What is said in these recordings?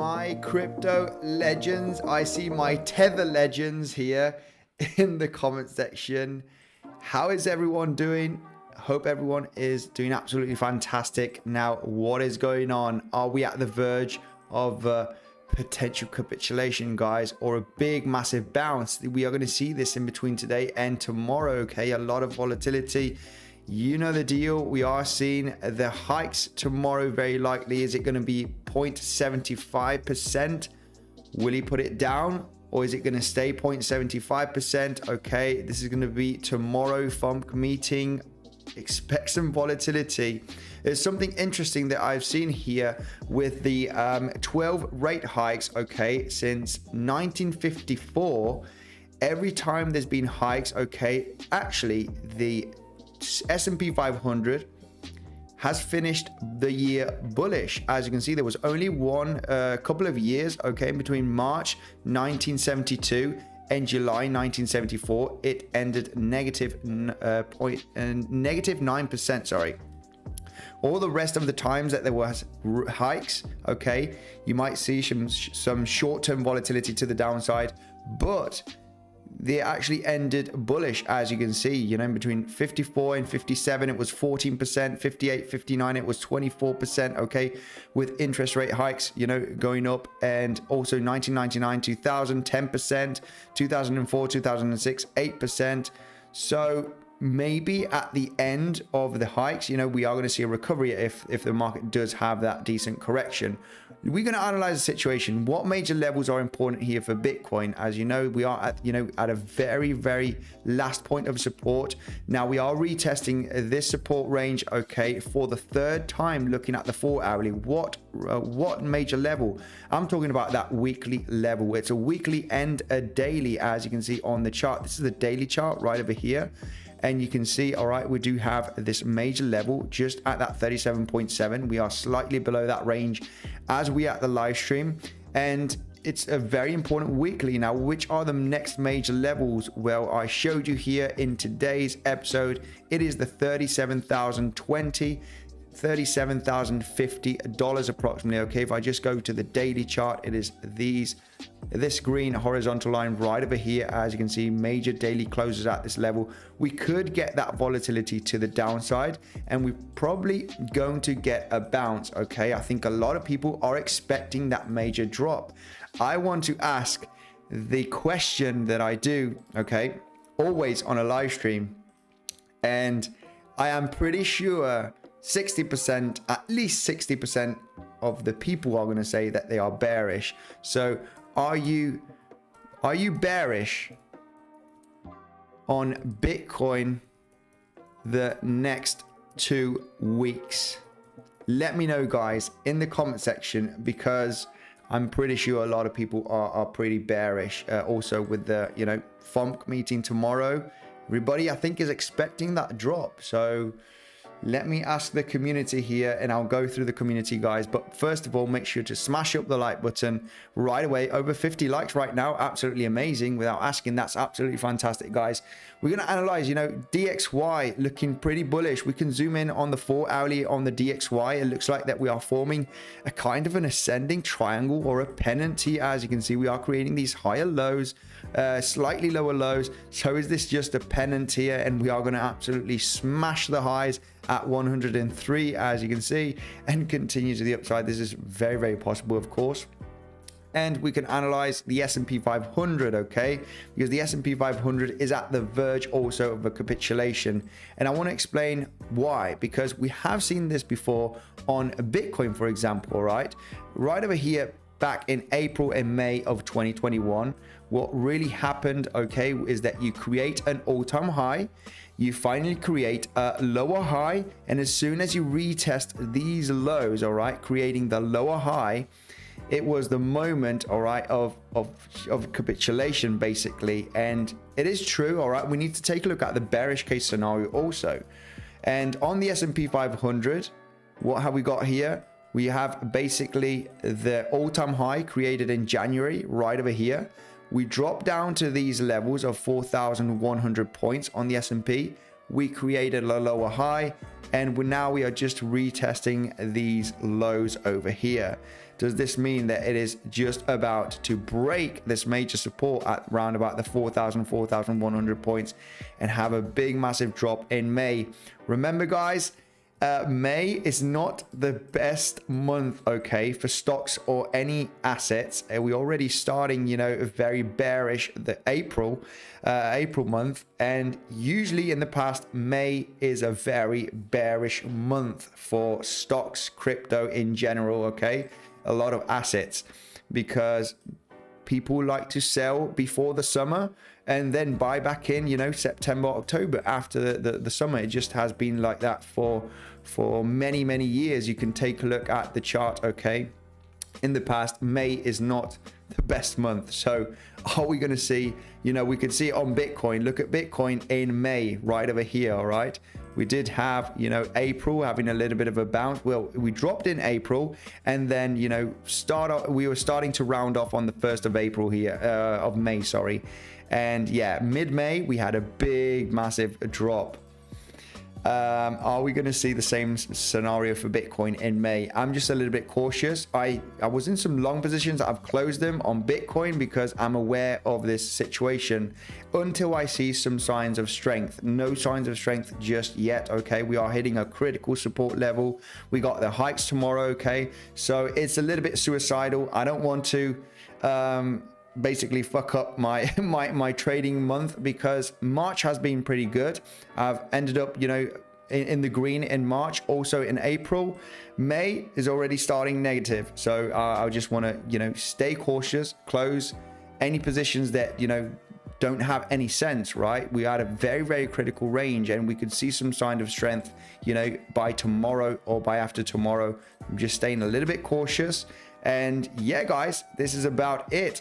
my crypto legends. I see my Tether legends here in the comment section. How is everyone doing? Hope everyone is doing absolutely fantastic. Now, what is going on? Are we at the verge of potential capitulation, guys, or a big massive bounce? We are going to see this in between today and tomorrow. Okay, a lot of volatility. You know the deal. We are seeing the hikes tomorrow very likely. Is it going to be 0.75%? Will he put it down, or is it going to stay 0.75%? Okay, this is going to be tomorrow FOMC meeting. Expect some volatility. There's something interesting that I've seen here with the 12 rate hikes, okay, since 1954. Every time there's been hikes, okay, actually the S&P 500 has finished the year bullish. As you can see, there was only one couple of years, okay, in between March 1972 and July 1974. It ended negative 9%, sorry. All the rest of the times that there was hikes, okay, you might see some short-term volatility to the downside, but they actually ended bullish. As you can see, you know, in between 54 and 57 it was 14%, 58, 59 it was 24%, okay, with interest rate hikes, you know, going up. And also 1999, 2000, 10%, 2004, 2006, 8%. So maybe at the end of the hikes, you know, we are going to see a recovery if the market does have that decent correction. We're going to analyze the situation. What major levels are important here for Bitcoin? As you know, we are at, you know, at a very, very last point of support. Now we are retesting this support range, okay, for the third time, looking at the 4 hourly. What major level? I'm talking about that weekly level. It's a weekly and a daily, as you can see on the chart. This is the daily chart right over here. And you can see, all right, we do have this major level just at that 37.7. We are slightly below that range as we at the live stream. And it's a very important weekly. Now, which are the next major levels? Well, I showed you here in today's episode. It is the $37,020, $37,050 approximately. Okay, if I just go to the daily chart, it is this green horizontal line right over here. As you can see, major daily closes at this level. We could get that volatility to the downside, and we're probably going to get a bounce. Okay, I think a lot of people are expecting that major drop. I want to ask the question that I do, okay, always on a live stream, and I am pretty sure 60%, at least 60% of the people are going to say that they are bearish. So are you bearish on Bitcoin the next 2 weeks? Let me know, guys, in the comment section, because I'm pretty sure a lot of people are pretty bearish. Also with the, you know, FOMC meeting tomorrow, everybody I think is expecting that drop. So let me ask the community here, and I'll go through the community, guys. But first of all, make sure to smash up the like button right away. Over 50 likes right now. Absolutely amazing. Without asking, that's absolutely fantastic, guys. We're going to analyze, you know, DXY looking pretty bullish. We can zoom in on the 4 hourly on the DXY. It looks like that we are forming a kind of an ascending triangle or a pennant here. As you can see, we are creating these higher lows, slightly lower lows. So is this just a pennant here? And we are going to absolutely smash the highs at 103, as you can see, and continue to the upside. This is very, very possible, of course. And we can analyze the S&P 500, okay, because the S&P 500 is at the verge also of a capitulation. And I want to explain why, because we have seen this before on Bitcoin, for example, right over here back in April and May of 2021. What really happened, okay, is that you create an all-time high, you finally create a lower high, and as soon as you retest these lows, all right, creating the lower high, it was the moment, all right, of capitulation, basically. And it is true, all right, we need to take a look at the bearish case scenario also. And on the S&P 500, what have we got here? We have basically the all-time high created in January right over here. We drop down to these levels of 4,100 points on the S&P. we created a lower high, and now we are just retesting these lows over here. Does this mean that it is just about to break this major support at around about the 4,100 points and have a big massive drop in May? Remember guys, May is not the best month, okay, for stocks or any assets. We're already starting, you know, very bearish the April month, and usually in the past, May is a very bearish month for stocks, crypto in general, okay, a lot of assets, because people like to sell before the summer and then buy back in, you know, September, October after the summer. It just has been like that for many years. You can take a look at the chart, okay? In the past, May is not the best month. So are we going to see, you know, we could see it on Bitcoin. Look at Bitcoin in May right over here, all right? We did have, you know, April having a little bit of a bounce. Well, we dropped in April, and then, you know, we were starting to round off on the 1st of April here, of May, sorry. And yeah, mid-May, we had a big, massive drop. Are we going to see the same scenario for Bitcoin in May? I'm just a little bit cautious. I was in some long positions. I've closed them on Bitcoin because I'm aware of this situation until I see some signs of strength. No signs of strength just yet, okay? We are hitting a critical support level. We got the hikes tomorrow, okay? So it's a little bit suicidal. I don't want to basically fuck up my trading month, because March has been pretty good. I've ended up, you know, in the green in March, also in April. May is already starting negative, so I just want to, you know, stay cautious, close any positions that, you know, don't have any sense, right? We had a very critical range, and we could see some sign of strength, you know, by tomorrow or by after tomorrow. I'm just staying a little bit cautious. And yeah, guys, this is about it.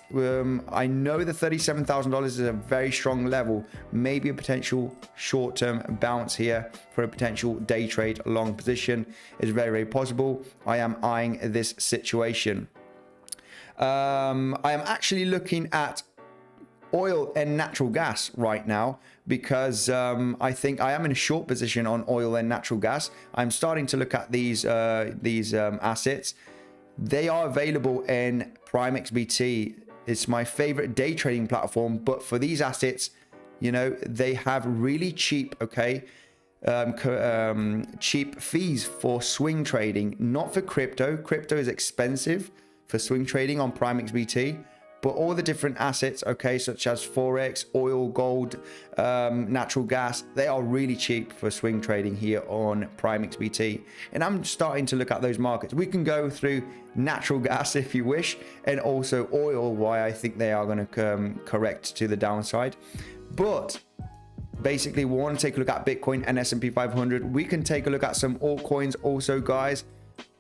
I know the $37,000 is a very strong level. Maybe a potential short-term bounce here for a potential day trade long position is very possible. I am eyeing this situation. I am actually looking at oil and natural gas right now, because I think I am in a short position on oil and natural gas. I'm starting to look at these assets. They are available in PrimeXBT. It's my favorite day trading platform, but for these assets, you know, they have really cheap, okay, cheap fees for swing trading, not for crypto. Crypto is expensive for swing trading on PrimeXBT, but all the different assets, okay, such as Forex, oil, gold, natural gas, they are really cheap for swing trading here on PrimeXBT. And I'm starting to look at those markets. We can go through natural gas if you wish, and also oil, why I think they are going to correct to the downside. But basically, we want to take a look at Bitcoin and S&P 500. We can take a look at some altcoins also, guys.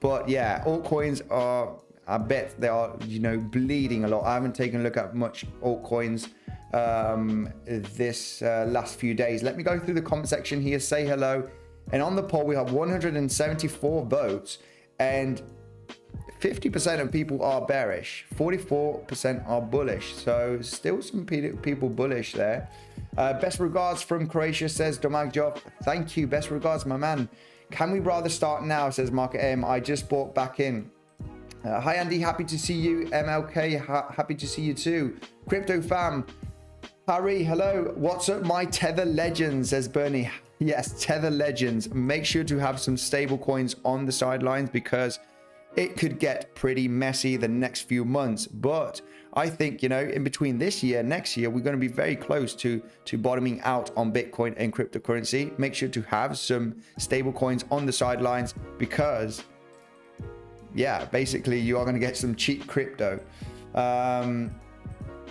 But yeah, altcoins are, I bet they are, you know, bleeding a lot. I haven't taken a look at much altcoins this last few days. Let me go through the comment section here, say hello. And on the poll, we have 174 votes, and 50% of people are bearish, 44% are bullish. So still some people bullish there. Best regards from Croatia, says Domagjov. Thank you, best regards, my man. Can we rather start now, says Market M. I just bought back in. Hi Andy, happy to see you. MLK, happy to see you too. Crypto fam, Harry, hello. What's up, my Tether legends, says Bernie. Yes, Tether legends. Make sure to have some stable coins on the sidelines, because it could get pretty messy the next few months. But I think, you know, in between this year and next year, we're going to be very close to bottoming out on Bitcoin and cryptocurrency. Make sure to have some stable coins on the sidelines, because yeah, basically you are going to get some cheap crypto.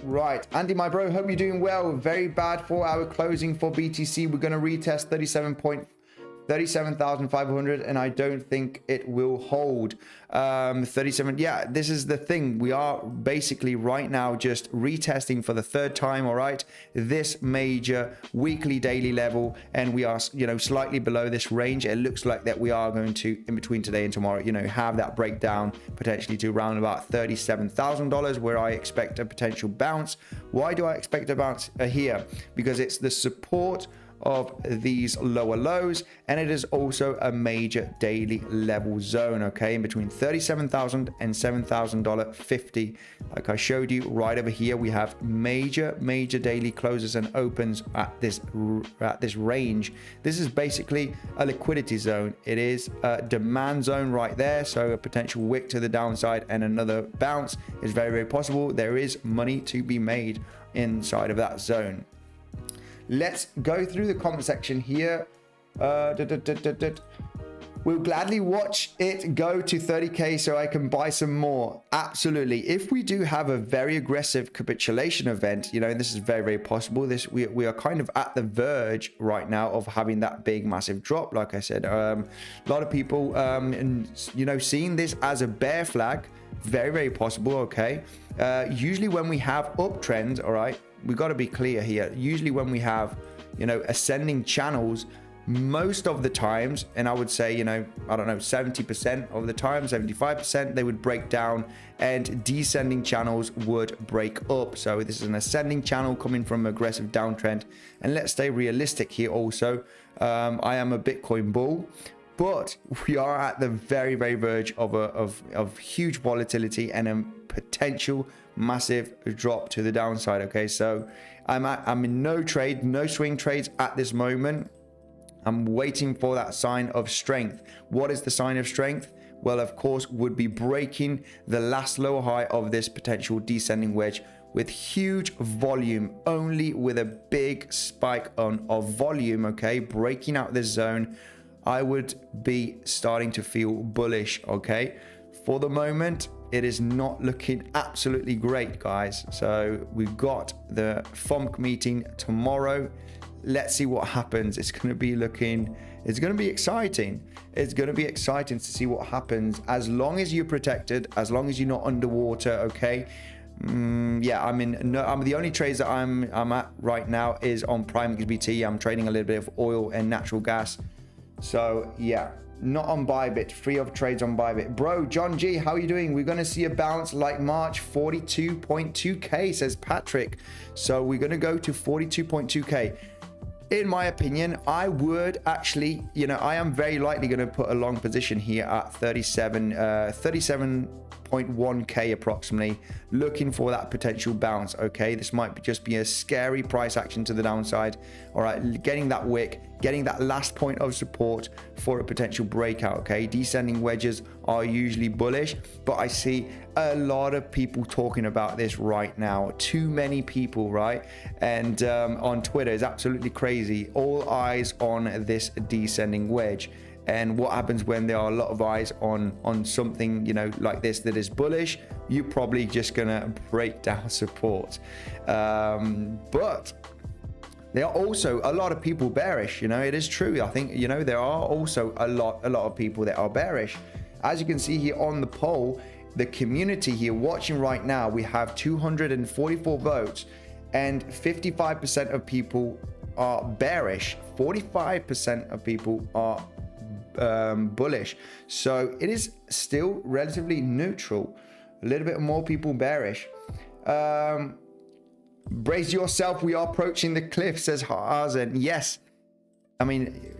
Right, Andy, my bro, hope you're doing well. Very bad 4-hour closing for BTC. We're going to retest 37,500, and I don't think it will hold. 37, yeah, this is the thing. We are basically right now just retesting for the third time, all right, this major weekly daily level, and we are, you know, slightly below this range. It looks like that we are going to, in between today and tomorrow, you know, have that breakdown potentially to around about $37,000, where I expect a potential bounce. Why do I expect a bounce here? Because it's the support of these lower lows, and it is also a major daily level zone, okay, in between $37,000 and $7,050. Like I showed you right over here, we have major daily closes and opens at this range. This is basically a liquidity zone. It is a demand zone right there, so a potential wick to the downside and another bounce is very possible. There is money to be made inside of that zone. Let's go through the comment section here. We'll gladly watch it go to 30k so I can buy some more. Absolutely. If we do have a very aggressive capitulation event, you know, this is very possible. We are kind of at the verge right now of having that big massive drop. Like I said, a lot of people you know, seeing this as a bear flag. Very possible. Okay, usually when we have uptrends, all right, we got to be clear here. Usually when we have, you know, ascending channels, most of the times, and I would say, you know, I don't know, 70% of the time, 75%, they would break down and descending channels would break up. So this is an ascending channel coming from aggressive downtrend. And let's stay realistic here also. I am a Bitcoin bull, but we are at the very verge of huge volatility and a potential massive drop to the downside. Okay, so I'm in no swing trades at this moment. I'm waiting for that sign of strength. What is the sign of strength? Well, of course, would be breaking the last lower high of this potential descending wedge with huge volume, only with a big spike of volume. Okay, breaking out this zone, I would be starting to feel bullish. Okay, for the moment it is not looking absolutely great, guys. So we've got the FOMC meeting tomorrow. Let's see what happens. It's going to be exciting. It's going to be exciting to see what happens, as long as you're protected, as long as you're not underwater. Okay, yeah, I'm the only trades that I'm at right now is on Prime XBT. I'm trading a little bit of oil and natural gas. So yeah, not on Bybit. Free of trades on Bybit. Bro, John G, how are you doing? We're going to see a bounce like March. 42.2k, says Patrick. So we're going to go to 42.2k. In my opinion, I would actually, you know, I am very likely going to put a long position here at 37.1k approximately, looking for that potential bounce. Okay, this might just be a scary price action to the downside. All right, getting that wick, getting that last point of support for a potential breakout. Okay, descending wedges are usually bullish, but I see a lot of people talking about this right now. Too many people, right? And on Twitter is absolutely crazy. All eyes on this descending wedge. And what happens when there are a lot of eyes on something, you know, like this that is bullish? You're probably just gonna break down support. But there are also a lot of people bearish. You know, it is true. I think, you know, there are also a lot of people that are bearish. As you can see here on the poll, the community here watching right now, we have 244 votes and 55% of people are bearish. 45% of people are bullish. So it is still relatively neutral. A little bit more people bearish. Brace yourself, we are approaching the cliff, says Hazen. Yes, I mean,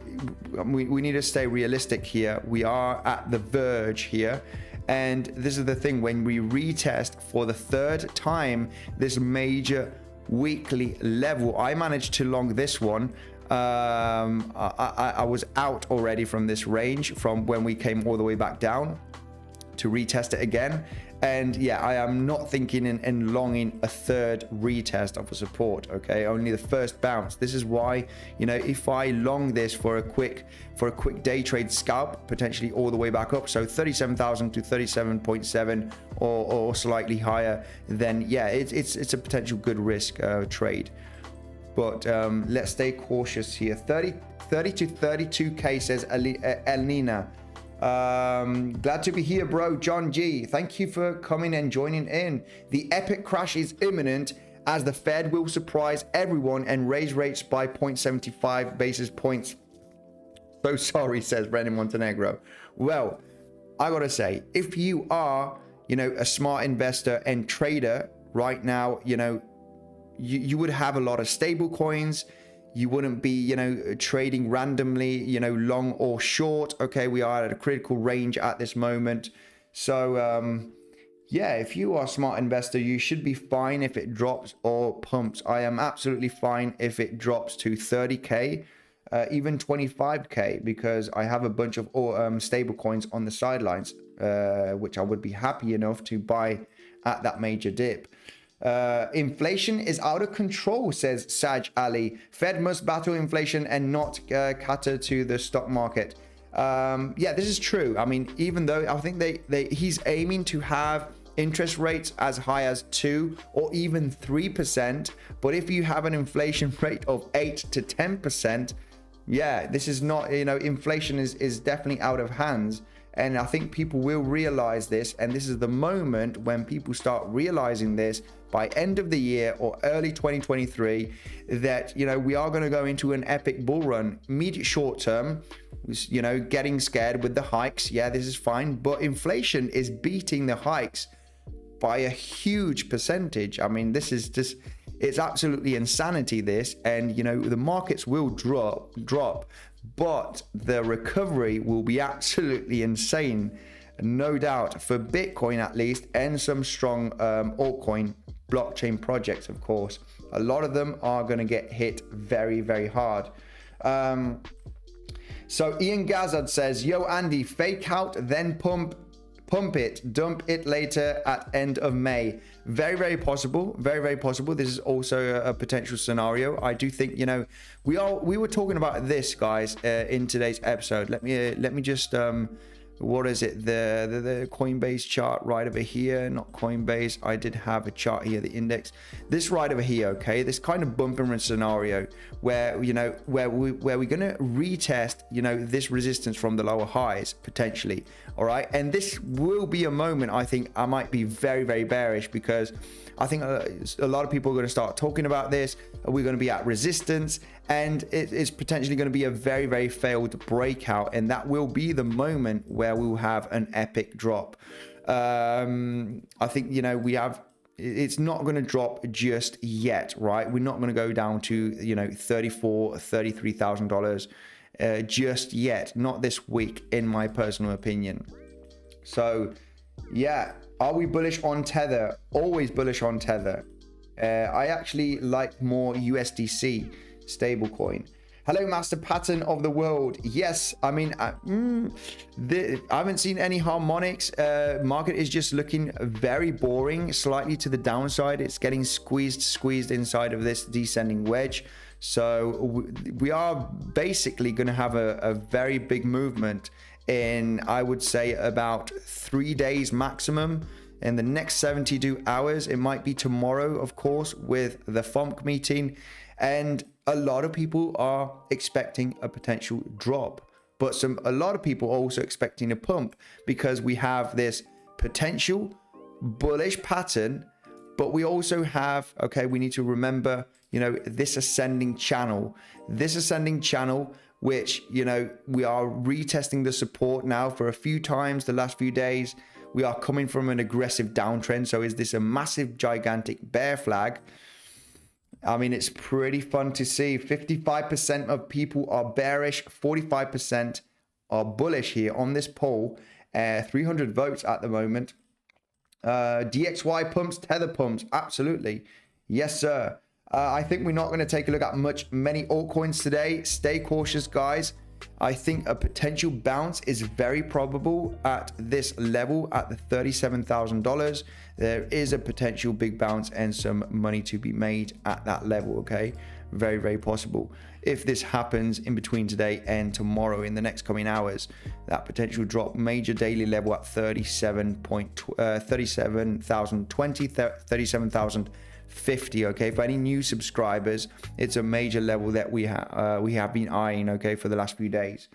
we need to stay realistic here. We are at the verge here, and this is the thing, when we retest for the third time this major weekly level, I managed to long this one. I was out already from this range from when we came all the way back down to retest it again. And yeah, I am not thinking in longing a third retest of a support. Okay, only the first bounce. This is why, you know, if I long this for a quick day trade scalp, potentially all the way back up, so 37,000 to 37.7 or slightly higher, then yeah, it's a potential good risk trade. But let's stay cautious here. 30 to 32k, says Elnina. Glad to be here, bro. John G, thank you for coming and joining in. The epic crash is imminent, as the Fed will surprise everyone and raise rates by 0.75 basis points. So sorry, says Brendan Montenegro. Well, I gotta say, if you are, you know, a smart investor and trader right now, you know, you would have a lot of stable coins. You wouldn't be, you know, trading randomly, you know, long or short. Okay, we are at a critical range at this moment. So yeah, if you are a smart investor, you should be fine if it drops or pumps. I am absolutely fine if it drops to 30K, even 25K, because I have a bunch of stable coins on the sidelines, which I would be happy enough to buy at that major dip. Inflation is out of control, says Saj Ali. Fed must battle inflation and not cater to the stock market. Yeah, this is true. I mean, even though I think he's aiming to have interest rates as high as 2 or even 3%, but if you have an inflation rate of 8 to 10%, yeah, this is not, you know, inflation is definitely out of hands. And I think people will realize this, and this is the moment when people start realizing this by end of the year or early 2023, that, you know, we are going to go into an epic bull run. Immediate short term, you know, getting scared with the hikes. Yeah, this is fine, but inflation is beating the hikes by a huge percentage. I mean, this is just, it's absolutely insanity, this. And, you know, the markets will drop, but the recovery will be absolutely insane, no doubt, for Bitcoin at least, and some strong altcoin blockchain projects, of course. A lot of them are going to get hit very, very hard. So Ian Gazard says, yo, Andy, fake out, then pump it, dump it later at end of May. Very, very possible. Very, very possible. This is also a potential scenario. I do think, you know, we were talking about this, guys, in today's episode. Let me just what is it, the Coinbase chart right over here, not Coinbase. I did have a chart here, the index, this right over here. Okay, this kind of bump and run scenario where, you know, where we're gonna retest, you know, this resistance from the lower highs potentially. All right, and this will be a moment I think I might be very, very bearish, because I think a lot of people are going to start talking about this. We're going to be at resistance, and it's potentially going to be a very, very failed breakout, and that will be the moment where we will have an epic drop. I think, you know, it's not going to drop just yet, right? We're not going to go down to, you know, $33,000 just yet, not this week, in my personal opinion. So yeah, are we bullish on Tether? Always bullish on Tether. I actually like more USDC stablecoin. Hello, master pattern of the world. Yes, I mean, I haven't seen any harmonics. Market is just looking very boring, slightly to the downside. It's getting squeezed inside of this descending wedge. So we are basically going to have a very big movement in, I would say, about 3 days maximum. In the next 72 hours, it might be tomorrow, of course, with the FOMC meeting. And a lot of people are expecting a potential drop, but a lot of people are also expecting a pump, because we have this potential bullish pattern, but we also have, okay, we need to remember, you know, this ascending channel, which, you know, we are retesting the support now for a few times the last few days. We are coming from an aggressive downtrend. So is this a massive, gigantic bear flag? I mean, it's pretty fun to see. 55% of people are bearish, 45% are bullish here on this poll. 300 votes at the moment. DXY pumps, Tether pumps, absolutely. Yes, sir. I think we're not going to take a look at many altcoins today. Stay cautious, guys. I think a potential bounce is very probable at this level, at the $37,000. There is a potential big bounce and some money to be made at that level, okay? Very, very possible. If this happens in between today and tomorrow, in the next coming hours, that potential drop, major daily level at 37,020, 37,050, okay? For any new subscribers, it's a major level that we have been eyeing, okay, for the last few days.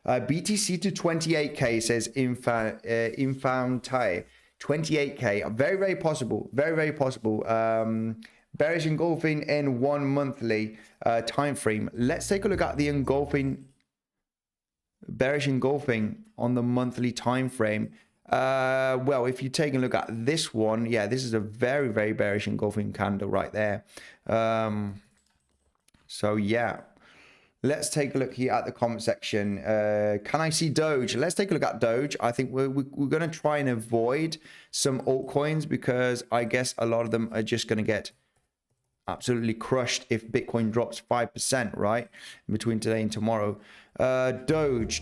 BTC to 28K, says Infantai. 28K, very, very possible, very, very possible. Bearish engulfing in 1 monthly time frame. Let's take a look at the bearish engulfing on the monthly time frame. Well, if you take a look at this one, yeah, this is a very, very bearish engulfing candle right there. So yeah, let's take a look here at the comment section. Can I see Doge? Let's take a look at Doge. I think we're going to try and avoid some altcoins because I guess a lot of them are just going to get absolutely crushed if Bitcoin drops 5%, right? Between today and tomorrow. Doge.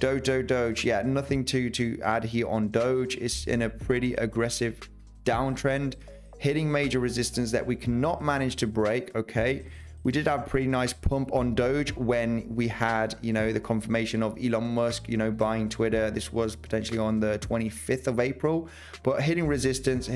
Yeah, nothing to add here on Doge. It's in a pretty aggressive downtrend, hitting major resistance that we cannot manage to break, okay? We did have a pretty nice pump on Doge when we had, you know, the confirmation of Elon Musk, you know, buying Twitter. This was potentially on the 25th of April, but hitting resistance.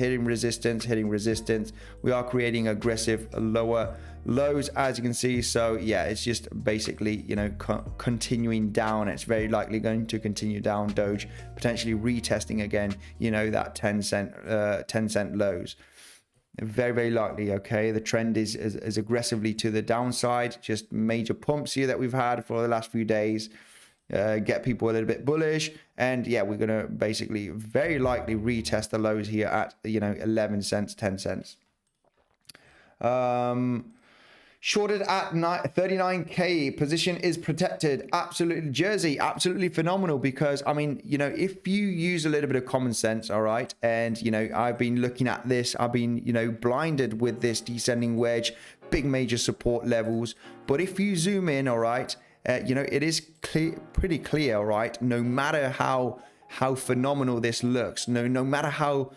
We are creating aggressive lower lows, as you can see. So yeah, it's just basically, you know, continuing down. It's very likely going to continue down. Doge potentially retesting again, you know, that 10 cent lows. Very likely. Okay, the trend is aggressively to the downside. Just major pumps here that we've had for the last few days get people a little bit bullish, and yeah, we're gonna basically very likely retest the lows here at, you know, 11 cents, 10 cents. Shorted at 39k, position is protected. Absolutely, Jersey, absolutely phenomenal, because I mean, you know, if you use a little bit of common sense, all right, and you know, I've been looking at this, I've been, you know, blinded with this descending wedge, big major support levels, but if you zoom in, all right, you know, it is pretty clear, all right, no matter how phenomenal this looks, no matter how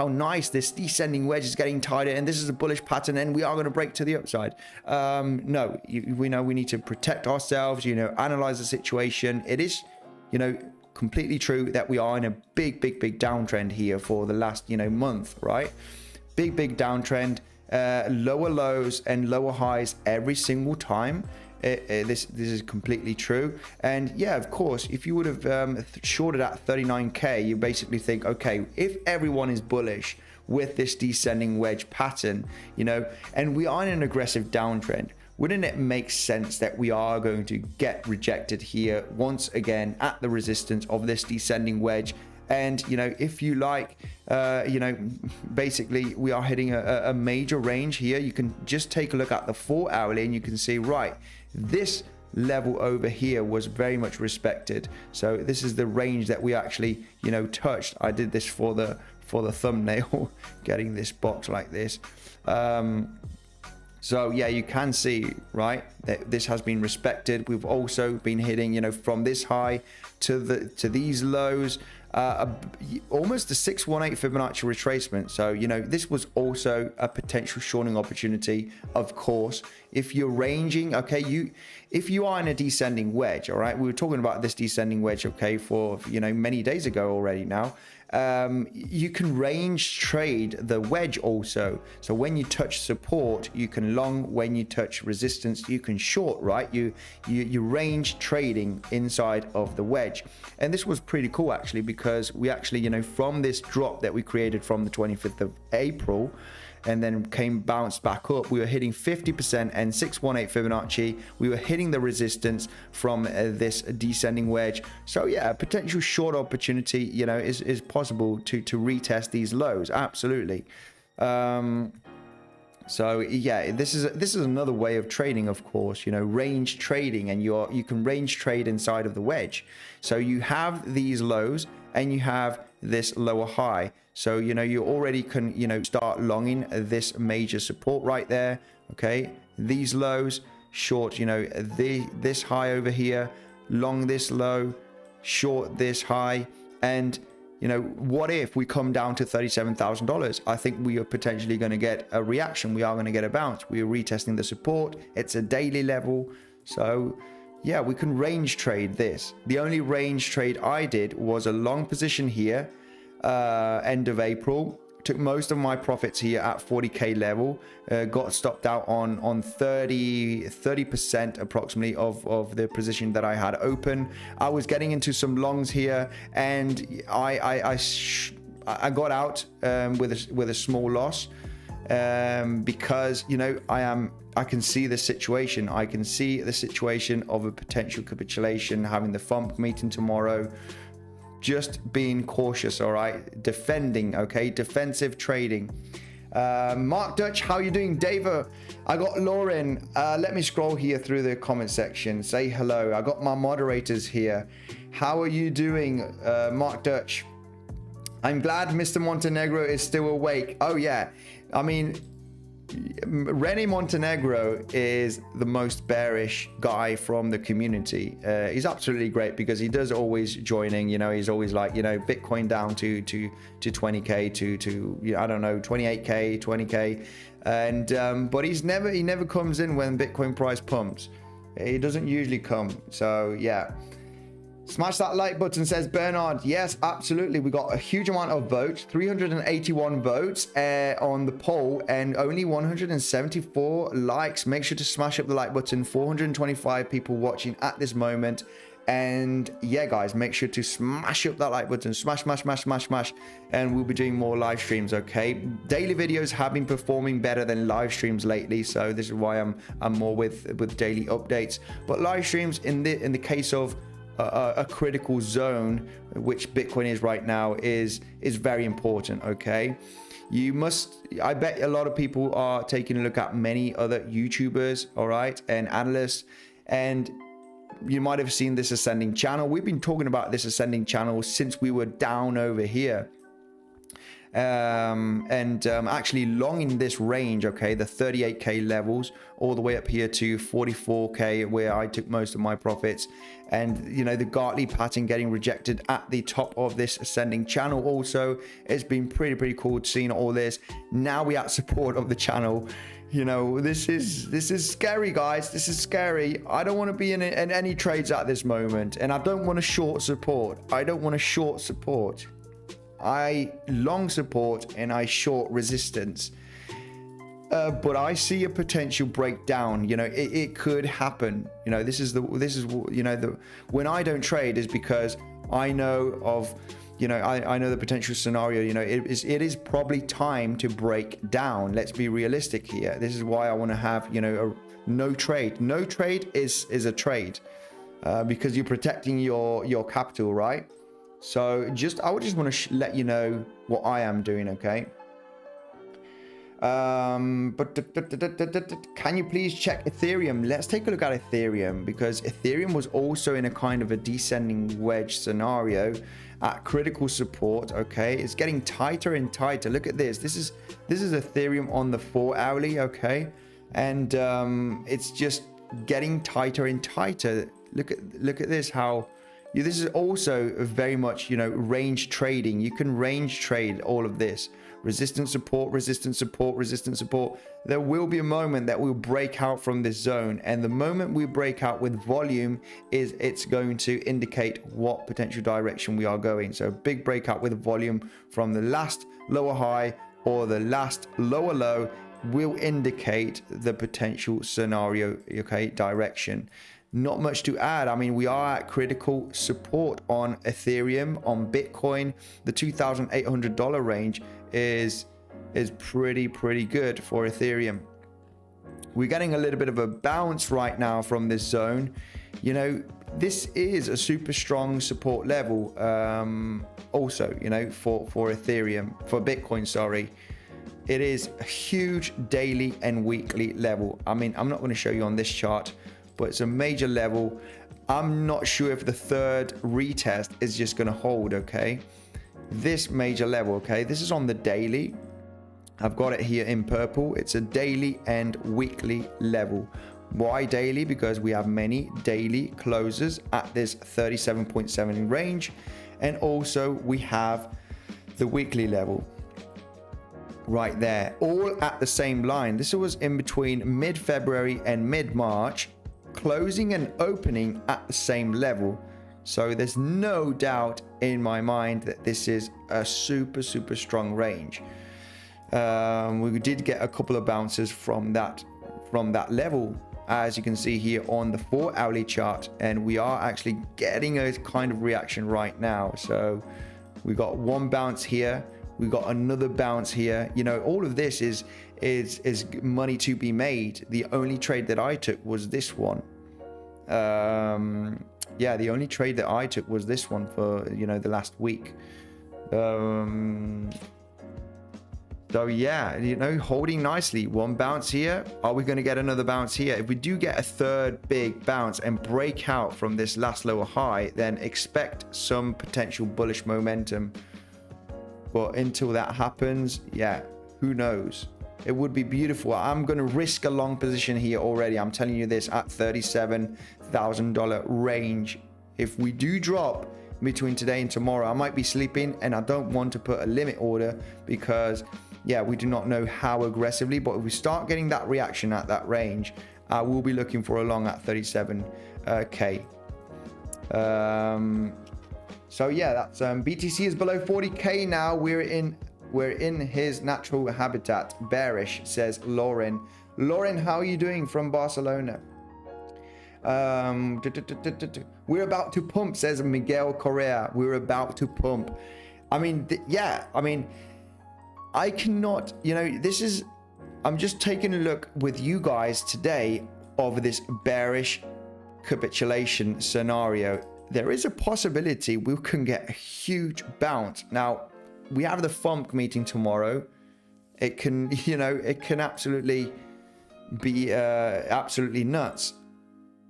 nice this descending wedge is getting tighter, and this is a bullish pattern, and we are going to break to the upside. No, we know we need to protect ourselves, you know, analyze the situation. It is, you know, completely true that we are in a big downtrend here for the last, you know, month, right? Big downtrend, lower lows and lower highs every single time. This is completely true. And yeah, of course, if you would have shorted at 39k, you basically think, okay, if everyone is bullish with this descending wedge pattern, you know, and we are in an aggressive downtrend, wouldn't it make sense that we are going to get rejected here once again at the resistance of this descending wedge? And, you know, if you like, you know, basically we are hitting a major range here. You can just take a look at the 4 hourly and you can see, right, this level over here was very much respected. So this is the range that we actually, you know, touched. I did this for the thumbnail, getting this box like this. So yeah, you can see, right, that this has been respected. We've also been hitting, you know, from this high to these lows, almost a 618 Fibonacci retracement. So, you know, this was also a potential shorting opportunity. Of course, if you're ranging, okay, if you are in a descending wedge, all right, we were talking about this descending wedge, okay, for, you know, many days ago already now. You can range trade the wedge also. So when you touch support, you can long. When you touch resistance, you can short, right? You range trading inside of the wedge. And this was pretty cool actually, because we actually, you know, from this drop that we created from the 25th of April, and then bounced back up, we were hitting 50% and 618 Fibonacci. We were hitting the resistance from this descending wedge. So yeah, a potential short opportunity, you know, is possible to retest these lows. Absolutely. So yeah, this is another way of trading, of course, you know, range trading, and you can range trade inside of the wedge. So you have these lows and you have this lower high. So, you know, you already can, you know, start longing this major support right there. Okay, these lows, short, you know, this high over here, long this low, short this high. And, you know, what if we come down to $37,000? I think we are potentially going to get a reaction. We are going to get a bounce. We are retesting the support. It's a daily level. So yeah, we can range trade this. The only range trade I did was a long position here, end of April. Took most of my profits here at 40k level, got stopped out on 30% approximately of the position that I had open. I was getting into some longs here, and I got out with a small loss, because, you know, I can see the situation. I can see the situation of a potential capitulation, having the FOMC meeting tomorrow. Just being cautious, all right? Defending, okay? Defensive trading. Mark Dutch, how you doing? Dava, I got Lauren. Let me scroll here through the comment section. Say hello. I got my moderators here. How are you doing, Mark Dutch? I'm glad Mr. Montenegro is still awake. Oh yeah, I mean, Rene Montenegro is the most bearish guy from the community. He's absolutely great because he does always joining, you know, he's always like, you know, Bitcoin down to 20k to you know, I don't know, 28k, 20k, and but he never comes in when Bitcoin price pumps. He doesn't usually come. So yeah, smash that like button, says Bernard. Yes, absolutely. We got a huge amount of votes, 381 votes on the poll and only 174 likes. Make sure to smash up the like button. 425 people watching at this moment. And yeah, guys, make sure to smash up that like button. Smash, smash, smash, smash, smash. And we'll be doing more live streams, okay? Daily videos have been performing better than live streams lately. So this is why I'm more with daily updates. But live streams in the case of a critical zone, which Bitcoin is right now, is very important. Okay, you must, I bet a lot of people are taking a look at many other YouTubers, all right, and analysts, and you might have seen this ascending channel. We've been talking about this ascending channel since we were down over here, actually long in this range, okay, the 38k levels all the way up here to 44k, where I took most of my profits. And you know, the Gartley pattern getting rejected at the top of this ascending channel also, it's been pretty cool seeing all this. Now we at support of the channel. You know, this is scary, guys. This is scary. I don't want to be in any trades at this moment, and I don't want to short support. I long support and I short resistance, but I see a potential breakdown. You know, it could happen. You know, this is you know, when I don't trade is because I know of, you know, I know the potential scenario. You know, it is probably time to break down. Let's be realistic here. This is why I want to have, you know, no trade. No trade is a trade, because you're protecting your capital, right? So I would just want to let you know what I am doing, okay? But can you please check Ethereum? Let's take a look at Ethereum, because Ethereum was also in a kind of a descending wedge scenario at critical support. Okay, it's getting tighter and tighter. Look at this. This is Ethereum on the 4-hourly, okay, and it's just getting tighter and tighter. Look at this. How this is also very much, you know, range trading. You can range trade all of this. Resistance support, resistance support, resistance support. There will be a moment that we'll break out from this zone, and the moment we break out with volume it's going to indicate what potential direction we are going. So a big breakout with volume from the last lower high or the last lower low will indicate the potential scenario, okay, direction. Not much to add. I mean, we are at critical support on Ethereum. On Bitcoin, the $2,800 range is pretty good for Ethereum. We're getting a little bit of a bounce right now from this zone. You know, this is a super strong support level, also, you know, for Ethereum, for Bitcoin, sorry. It is a huge daily and weekly level. I mean, I'm not going to show you on this chart, but it's a major level. I'm not sure if the third retest is just going to hold, okay? This major level, okay? This is on the daily. I've got it here in purple. It's a daily and weekly level. Why daily? Because we have many daily closes at this 37.7 range. And also we have the weekly level right there, all at the same line. This was in between mid-February and mid-March, closing and opening at the same level. So there's no doubt in my mind that this is a super strong range. We did get a couple of bounces from that level, as you can see here on the 4-hourly chart, and we are actually getting a kind of reaction right now. So we got one bounce here, we got another bounce here. You know, all of this is money to be made. The only trade that I took was this one. Yeah, the only trade that I took was this one for, you know, the last week. So yeah, you know, holding nicely. One bounce here. Are we going to get another bounce here? If we do get a third big bounce and break out from this last lower high, then expect some potential bullish momentum. But until that happens, yeah, who knows? It would be beautiful. I'm going to risk a long position here already. I'm telling you this, at $37,000 range. If we do drop between today and tomorrow, I might be sleeping, and I don't want to put a limit order because, yeah, we do not know how aggressively. But if we start getting that reaction at that range, I will be looking for a long at 37K. So yeah, that's BTC is below 40K now. We're in his natural habitat. Bearish, says Lauren. Lauren, how are you doing from Barcelona? We're about to pump, says Miguel Correa. We're about to pump. I mean, yeah, I mean, I cannot, you know, this is, I'm just taking a look with you guys today of this bearish capitulation scenario. There is a possibility we can get a huge bounce. Now, we have the FOMC meeting tomorrow. It can, you know, it can absolutely be absolutely nuts.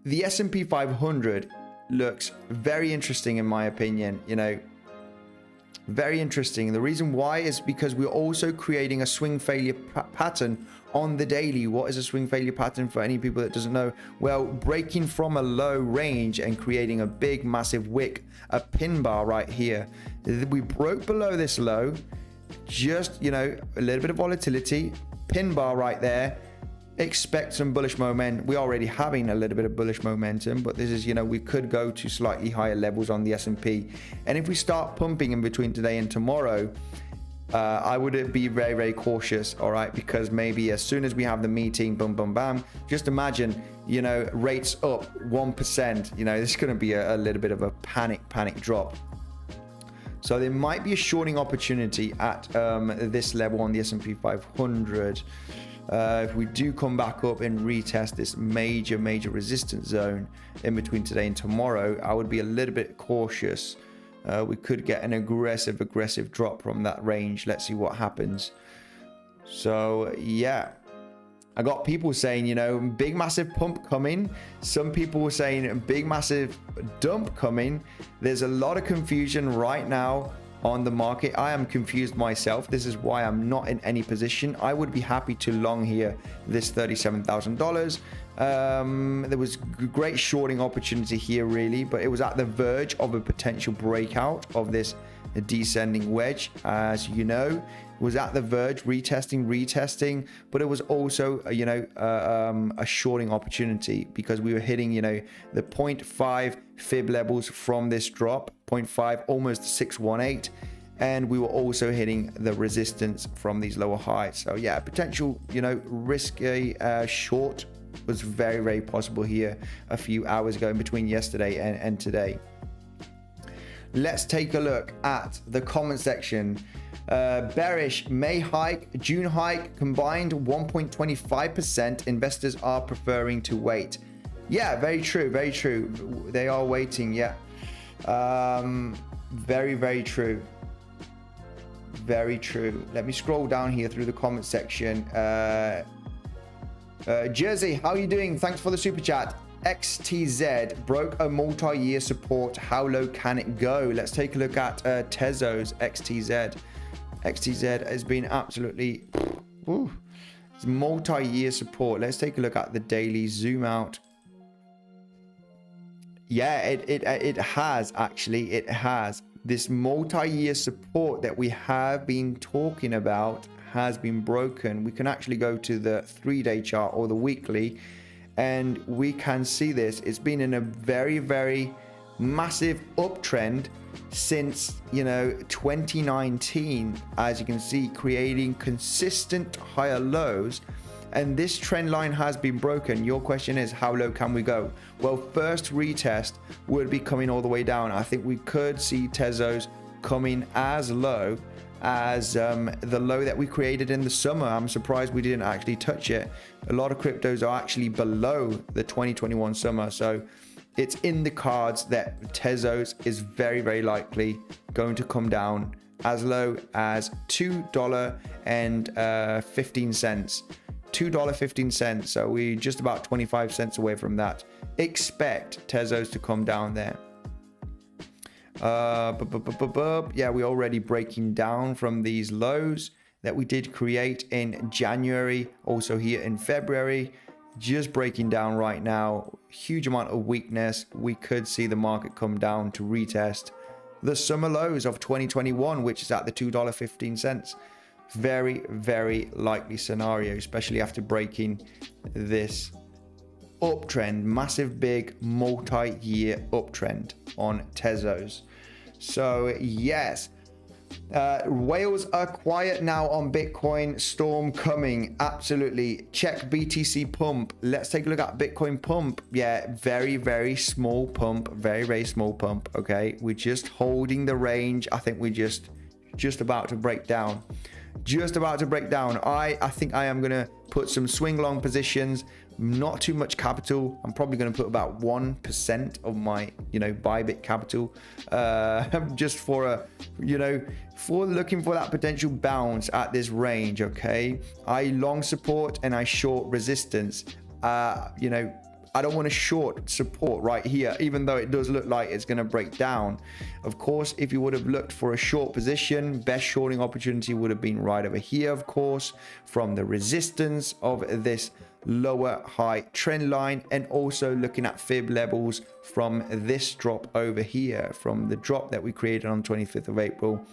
The S&P 500 looks very interesting in my opinion, you know, very interesting. The reason why is because we're also creating a swing failure pattern on the daily. What is a swing failure pattern for any people that doesn't know? Well, breaking from a low range and creating a big massive wick, a pin bar right here. We broke below this low, just, you know, a little bit of volatility, pin bar right there. Expect some bullish momentum. We're already having a little bit of bullish momentum, but this is, you know, we could go to slightly higher levels on the S&P. And if we start pumping in between today and tomorrow, I would be very, very cautious, all right? Because maybe as soon as we have the meeting, boom, boom, bam, just imagine, you know, rates up 1%, you know, this is going to be a little bit of a panic drop. So there might be a shorting opportunity at this level on the S&P 500. If we do come back up and retest this major resistance zone in between today and tomorrow, I would be a little bit cautious. We could get an aggressive drop from that range. Let's see what happens. So yeah, I got people saying, you know, big massive pump coming. Some people were saying big massive dump coming. There's a lot of confusion right now on the market. I am confused myself. This is why I'm not in any position. I would be happy to long here this $37,000. There was great shorting opportunity here really, but it was at the verge of a potential breakout of this descending wedge. As you know, it was at the verge, retesting, but it was also you know, a shorting opportunity because we were hitting, you know, the 0.5 fib levels from this drop, 0.5, almost 618, and we were also hitting the resistance from these lower highs. So yeah, potential, you know, risky short was very possible here a few hours ago in between yesterday and today. Let's take a look at the comment section. Bearish May hike, June hike, combined 1.25%. Investors are preferring to wait. Yeah, very true. They are waiting. Yeah, very true. Very true. Let me scroll down here through the comment section. Jersey, how are you doing? Thanks for the super chat. XTZ broke a multi-year support. How low can it go? Let's take a look at Tezos XTZ. XTZ has been absolutely it's multi-year support. Let's take a look at the daily. Zoom out. Yeah, it has actually. It has. This multi-year support that we have been talking about has been broken. We can actually go to the 3-day chart or the weekly, and we can see this. It's been in a very massive uptrend since, you know, 2019, as you can see, creating consistent higher lows, and this trend line has been broken. Your question is, how low can we go? Well, first retest would be coming all the way down. I think we could see Tezos coming as low as the low that we created in the summer. I'm surprised we didn't actually touch it. A lot of cryptos are actually below the 2021 summer, so it's in the cards that Tezos is very likely going to come down as low as $2.15. $2.15. So we just about 25 cents away from that. Expect Tezos to come down there. Yeah, we're already breaking down from these lows that we did create in January, also here in February. Just breaking down right now. Huge amount of weakness. We could see the market come down to retest the summer lows of 2021, which is at the $2.15. Very, very likely scenario, especially after breaking this uptrend, massive big multi-year uptrend on Tezos. So yes, whales are quiet now on Bitcoin. Storm coming, absolutely. Check BTC pump. Let's take a look at Bitcoin pump. Yeah, very, very small pump. Very, very small pump. Okay, we're just holding the range. I think we're just about to break down. Just about to break down. I think I am gonna put some swing long positions, not too much capital. I'm probably gonna put about 1% of my Bybit capital, just for a for looking for that potential bounce at this range. Okay, I long support and I short resistance. I don't want to short support right here, even though it does look like it's going to break down. Of course, if you would have looked for a short position, best shorting opportunity would have been right over here, of course, from the resistance of this lower high trend line, and also looking at fib levels from this drop over here, from the drop that we created on 25th of April,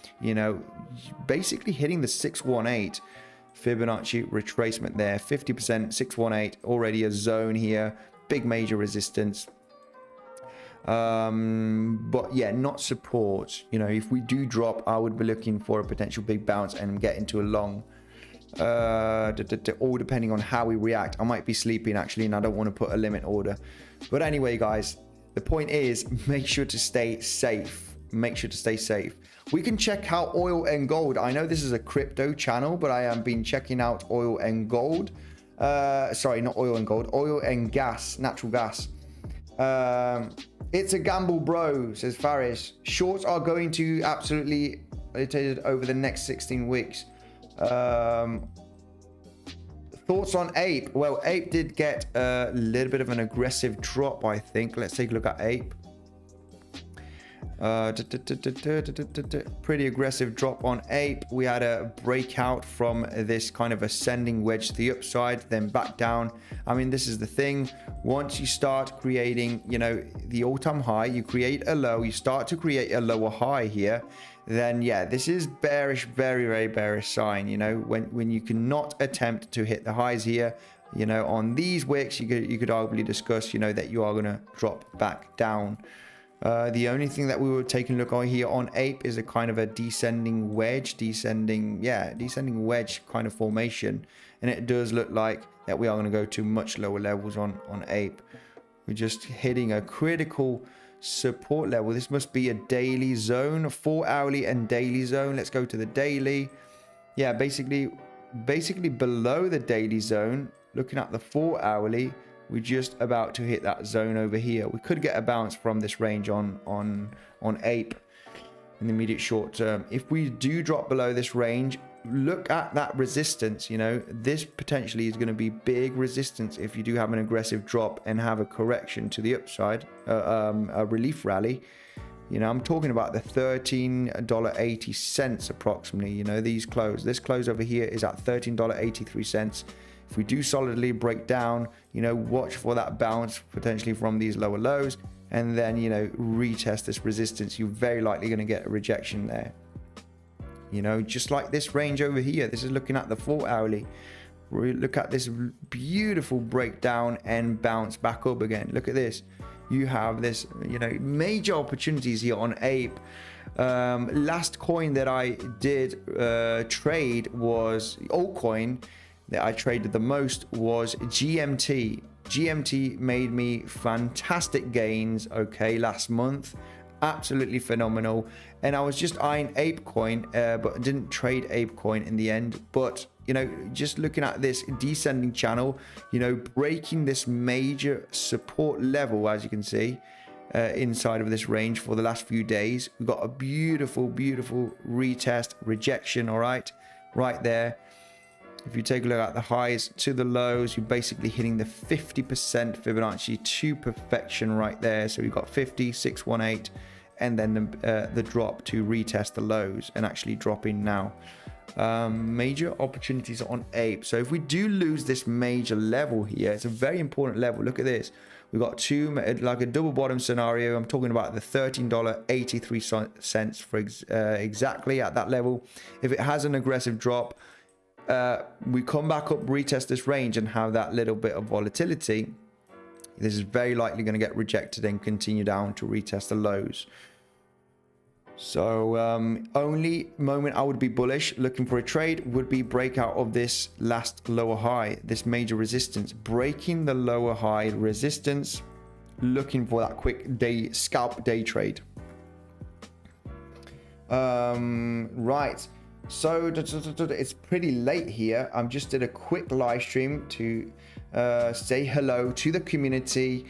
basically hitting the 618 Fibonacci retracement there, 50%, 618, already a zone here. Big major resistance, but yeah, not support. If we do drop, I would be looking for a potential big bounce and get into a long, all depending on how we react. I might be sleeping actually, and I don't want to put a limit order. But anyway, guys, the point is, make sure to stay safe. Make sure to stay safe. We can check out oil and gold. I know this is a crypto channel, but I have been checking out oil and gold. Sorry, not oil and gold, oil and gas, natural gas. It's a gamble, bro, says Faris. Shorts are going to absolutely over the next 16 weeks. Thoughts on Ape? Well, Ape did get a little bit of an aggressive drop, I think. Let's take a look at Ape. Pretty aggressive drop on Ape. We had a breakout from this kind of ascending wedge to the upside, then back down. I mean, this is the thing. Once you start creating, the all-time high, you create a low, you start to create a lower high here, then yeah, this is bearish, very, very bearish sign. When you cannot attempt to hit the highs here, on these wicks, you could arguably discuss, that you are going to drop back down. The only thing that we were taking a look on here on Ape is a kind of a descending wedge, descending wedge kind of formation. And it does look like that we are going to go to much lower levels on Ape. We're just hitting a critical support level. This must be a daily zone, 4 hourly and daily zone. Let's go to the daily. Yeah, basically below the daily zone, looking at the 4 hourly, we're just about to hit that zone over here. We could get a bounce from this range on Ape in the immediate short term. If we do drop below this range, look at that resistance. This potentially is going to be big resistance if you do have an aggressive drop and have a correction to the upside, a relief rally. I'm talking about the $13.80 approximately. This close over here is at $13.83. If we do solidly break down, watch for that bounce potentially from these lower lows, and then, retest this resistance. You're very likely going to get a rejection there. Just like this range over here. This is looking at the 4 hourly. We look at this beautiful breakdown and bounce back up again. Look at this. You have this, major opportunities here on Ape. Last coin that I did trade was Altcoin. That I traded the most was GMT. GMT made me fantastic gains, okay, last month. Absolutely phenomenal. And I was just eyeing ApeCoin, but didn't trade ApeCoin in the end. But, just looking at this descending channel, breaking this major support level, as you can see, inside of this range for the last few days. We've got a beautiful retest rejection, all right there. If you take a look at the highs to the lows, you're basically hitting the 50% Fibonacci to perfection right there. So we've got 50, 618, and then the drop to retest the lows and actually dropping now. Major opportunities on Ape. So if we do lose this major level here, it's a very important level. Look at this. We've got like a double bottom scenario. I'm talking about the $13.83 for exactly at that level. If it has an aggressive drop, we come back up, retest this range and have that little bit of volatility. This is very likely going to get rejected and continue down to retest the lows. So only moment I would be bullish looking for a trade would be breakout of this last lower high, this major resistance, breaking the lower high resistance, looking for that quick day scalp day trade. Right, so it's pretty late here. I just did a quick live stream to say hello to the community,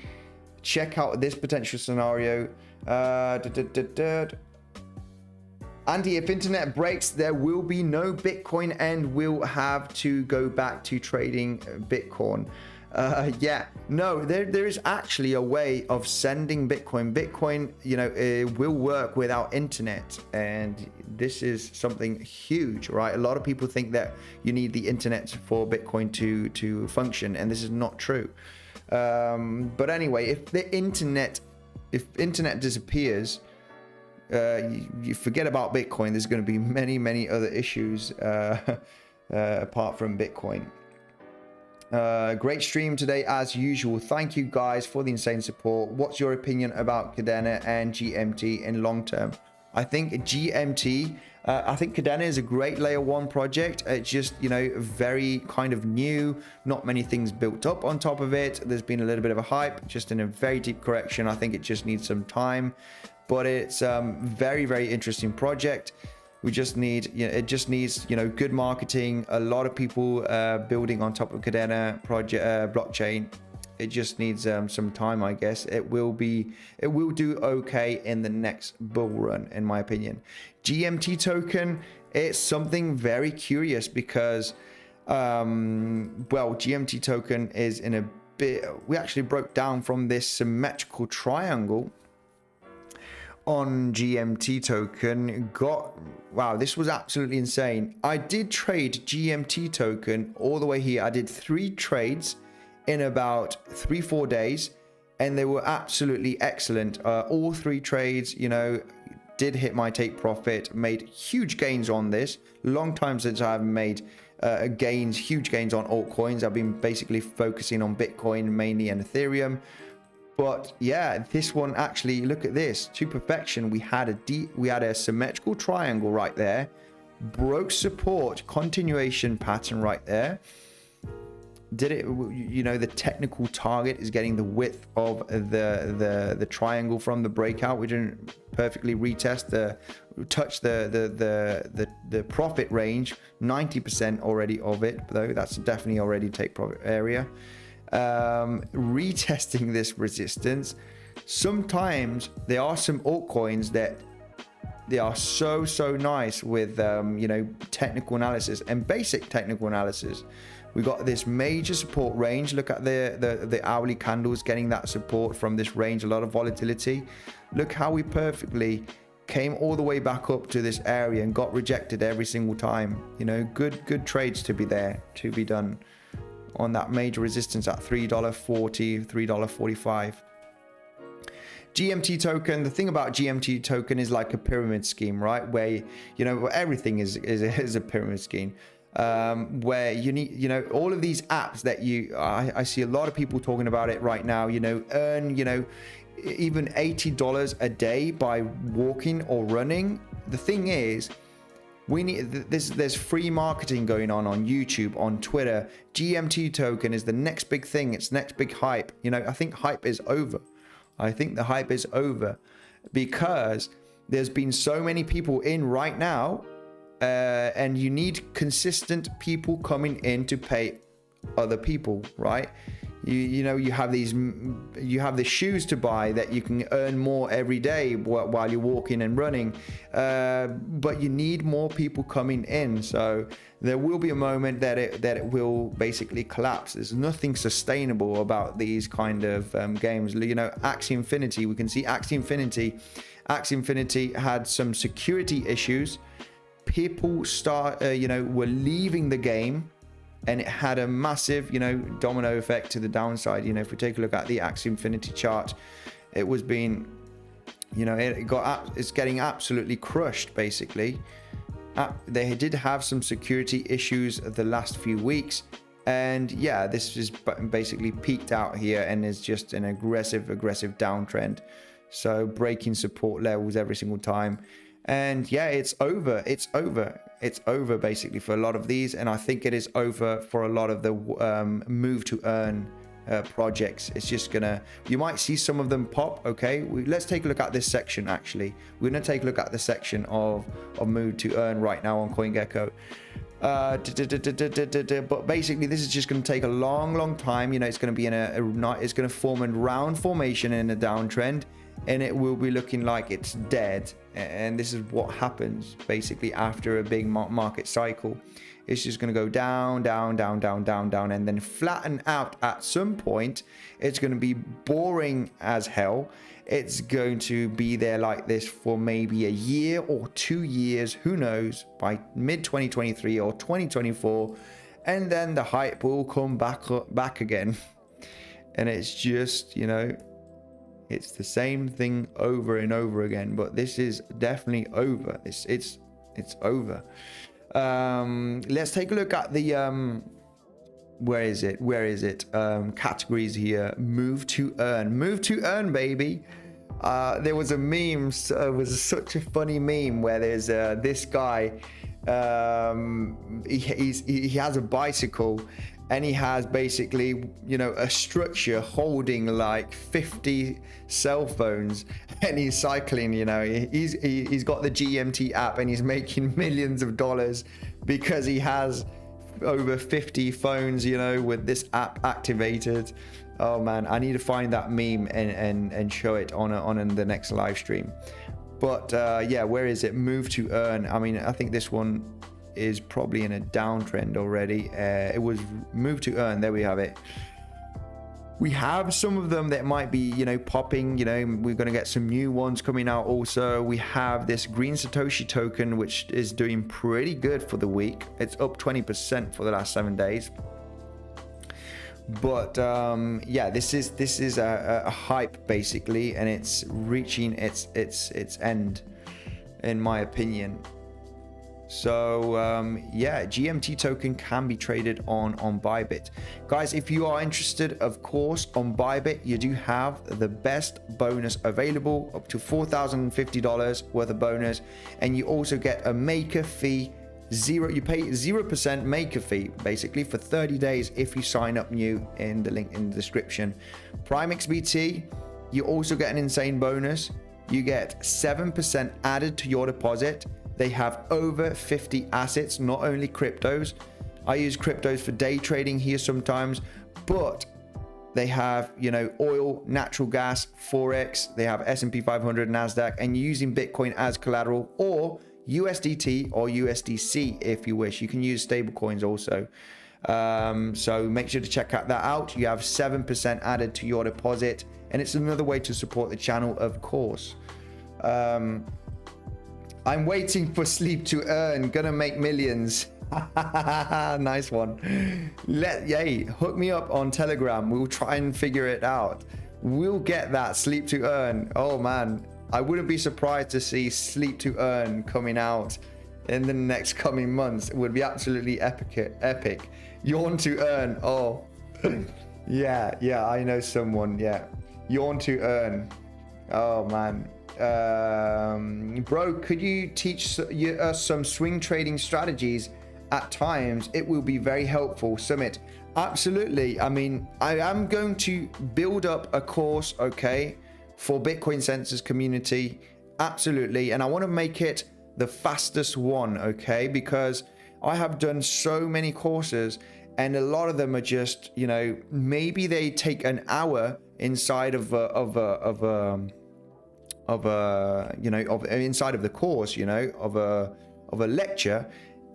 check out this potential scenario. Andy, if internet breaks, there will be no Bitcoin and we'll have to go back to trading Bitcoin. Yeah, no, there is actually a way of sending Bitcoin. Bitcoin, you know, it will work without internet, and this is something huge, right? A lot of people think that you need the internet for Bitcoin to function, and this is not true. But anyway, if internet disappears, you forget about Bitcoin. There's going to be many other issues apart from Bitcoin. Great stream today as usual. Thank you guys for the insane support. What's your opinion about Kadena and GMT in long term? I think GMT, I think Kadena is a great layer 1 project. It's just, you know, very kind of new, not many things built up on top of it. There's been a little bit of a hype, just in a very deep correction. I think it just needs some time, but it's very interesting project. We just need, you know, it just needs, you know, good marketing, a lot of people building on top of Kadena project blockchain. It just needs some time, I guess. It will do okay in the next bull run, in my opinion. GMT token, it's something very curious because, well, GMT token is in a bit, we actually broke down from this symmetrical triangle on GMT token. Wow, this was absolutely insane. I did trade GMT token all the way here. I did 3 trades in about 3-4 days, and they were absolutely excellent. All 3 trades, you know, did hit my take profit, made huge gains on this. Long time since I haven't made huge gains on altcoins. I've been basically focusing on Bitcoin mainly and Ethereum. But yeah, this one actually, look at this, to perfection. We had a symmetrical triangle right there, broke support, continuation pattern right there. Did it, you know, the technical target is getting the width of the triangle from the breakout. We didn't perfectly touch the profit range, 90% already of it, though. That's definitely already take profit area. Retesting this resistance. Sometimes there are some altcoins that they are so nice with you know, technical analysis and basic technical analysis. We got this major support range. Look at the hourly candles getting that support from this range, a lot of volatility. Look how we perfectly came all the way back up to this area and got rejected every single time. You know, good trades to be there, to be done on that major resistance at $3.40, $3.45. GMT token, the thing about GMT token is like a pyramid scheme, right? Where, you know, everything is a pyramid scheme. Where you need, you know, all of these apps that I see a lot of people talking about it right now, you know, earn, you know, even $80 a day by walking or running. The thing is, we need there's free marketing going on YouTube, on Twitter. GMT token is the next big thing. It's next big hype. You know, I think hype is over. I think the hype is over because there's been so many people in right now, and you need consistent people coming in to pay other people, right? you know, you have the shoes to buy that you can earn more every day while you're walking and running, but you need more people coming in. So there will be a moment that it will basically collapse. There's nothing sustainable about these kind of games. You know, Axie Infinity, we can see Axie Infinity had some security issues. People were leaving the game, and it had a massive, you know, domino effect to the downside. You know, if we take a look at the Axie Infinity chart, it was being, you know, it's getting absolutely crushed, basically. They did have some security issues the last few weeks, and yeah, this is basically peaked out here and is just an aggressive downtrend. So breaking support levels every single time. And yeah, it's over basically for a lot of these, and I think it is over for a lot of the move to earn projects. It's just gonna, you might see some of them pop. Okay, let's take a look at this section. Actually, we're gonna take a look at the section of move to earn right now on CoinGecko. But basically this is just going to take a long time. You know, it's going to be in it's going to form a round formation in a downtrend, and it will be looking like it's dead. And this is what happens basically after a big market cycle. It's just going to go down, and then flatten out at some point. It's going to be boring as hell. It's going to be there like this for maybe a year or 2 years, who knows, by mid 2023 or 2024, and then the hype will come back again. And it's just, you know, it's the same thing over and over again. But this is definitely over. It's over. Let's take a look at the where is it categories here. Move to earn, baby. There was a meme, it was such a funny meme where there's this guy, he has a bicycle, and he has basically, you know, a structure holding like 50 cell phones, and he's cycling. You know, he's got the GMT app, and he's making millions of dollars because he has over 50 phones, you know, with this app activated. Oh man, I need to find that meme and show it on the next live stream. But yeah, where is it? Move to earn. I mean, I think this one is probably in a downtrend already. It was move to earn. There we have it. We have some of them that might be, you know, popping. You know, we're going to get some new ones coming out also. We have this green Satoshi token, which is doing pretty good for the week. It's up 20% for the last 7 days. But yeah, this is a hype basically, and it's reaching its end, in my opinion. So yeah, GMT token can be traded on Bybit. Guys, if you are interested, of course, on Bybit, you do have the best bonus available, up to $4,050 worth of bonus, and you also get a maker fee. You pay 0% maker fee basically for 30 days if you sign up new in the link in the description. Prime XBT, you also get an insane bonus. You get 7% added to your deposit. They have over 50 assets, not only cryptos. I use cryptos for day trading here sometimes, but they have, you know, oil, natural gas, Forex. They have S&P 500, NASDAQ, and using Bitcoin as collateral, or USDT or USDC if you wish. You can use stable coins also. So make sure to check that out. You have 7% added to your deposit, and it's another way to support the channel, of course. I'm waiting for sleep to earn, gonna make millions. Nice one. Yay, hook me up on Telegram. We'll try and figure it out. We'll get that sleep to earn. Oh man, I wouldn't be surprised to see sleep to earn coming out in the next coming months. It would be absolutely epic. Yawn to earn. Oh yeah, I know someone. Yeah, yawn to earn. Oh man. Bro, could you teach us some swing trading strategies at times? It will be very helpful. Summit. Absolutely. I mean, I am going to build up a course, okay, for Bitcoinsensus community. Absolutely. And I want to make it the fastest one, okay, because I have done so many courses And a lot of them are just, you know, maybe they take an hour inside of inside of the course, you know, of a lecture,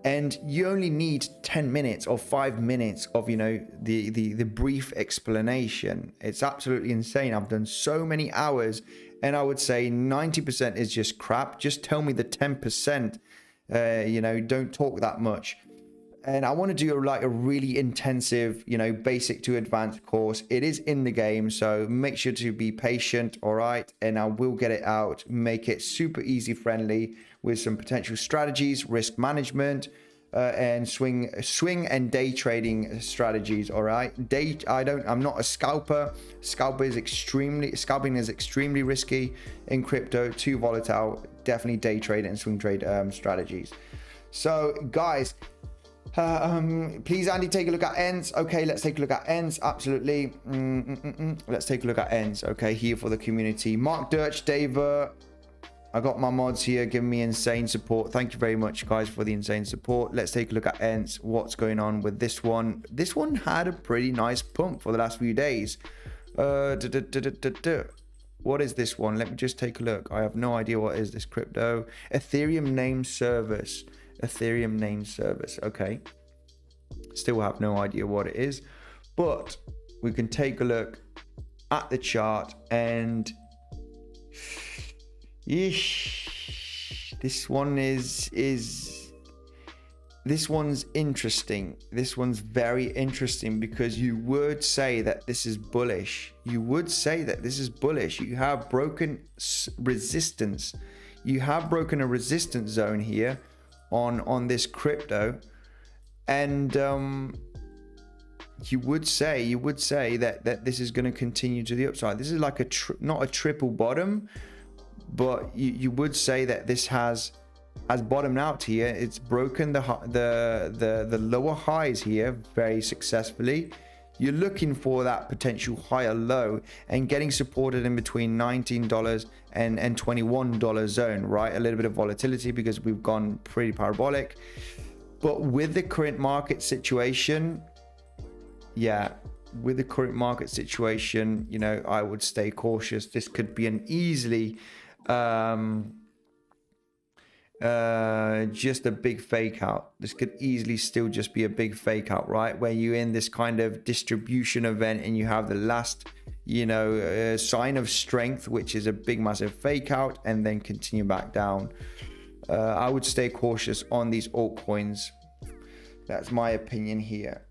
and you only need 10 minutes or 5 minutes of, you know, the brief explanation. It's absolutely insane. I've done so many hours, and I would say 90% is just crap. Just tell me the 10%. You know, don't talk that much. And I want to do like a really intensive, you know, basic to advanced course. It is in the game, so make sure to be patient, all right? And I will get it out, make it super easy friendly with some potential strategies, risk management, and swing and day trading strategies, all right? I'm not a scalper. Scalping is extremely risky in crypto, too volatile. Definitely day trade and swing trade strategies. So guys, please, Andy, take a look at ends. Okay, let's take a look at ends. Absolutely. Let's take a look at ends. Okay, here for the community. Mark Dirch, Dave, I got my mods here giving me insane support. Thank you very much, guys, for the insane support. Let's take a look at ends. What's going on with this one? This one had a pretty nice pump for the last few days. What is this one? Let me just take a look. I have no idea what is this crypto. Ethereum Name Service. Ethereum Name Service. Okay, still have no idea what it is, but we can take a look at the chart, and this one this one's interesting. This one's very interesting because you would say that this is bullish. You would say that this is bullish. You have broken resistance. You have broken a resistance zone here on this crypto, and you would say that this is going to continue to the upside. This is like not a triple bottom, but you would say that this has bottomed out here. It's broken the lower highs here very successfully. You're looking for that potential higher low and getting supported in between $19 and $21 zone, right? A little bit of volatility because we've gone pretty parabolic. But with the current market situation, you know, I would stay cautious. This could be an easily just a big fake out. This could easily still just be a big fake out, right? Where you're in this kind of distribution event and you have the last, you know, sign of strength, which is a big massive fake out, and then continue back down. I would stay cautious on these altcoins. That's my opinion here.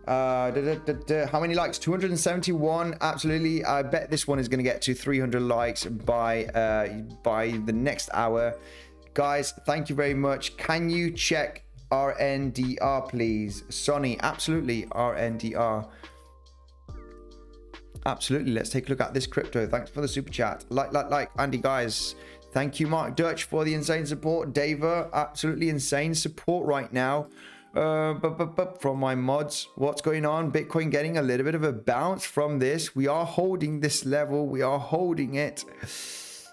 How many likes? 271. Absolutely. I bet this one is going to get to 300 likes by the next hour. Guys, thank you very much. Can you check RNDR, please? Sonny, absolutely. RNDR. Absolutely. Let's take a look at this crypto. Thanks for the super chat. Like. Andy, guys. Thank you, Mark Dirch, for the insane support. Dava, absolutely insane support right now. From my mods, what's going on? Bitcoin getting a little bit of a bounce from this. We are holding this level. We are holding it.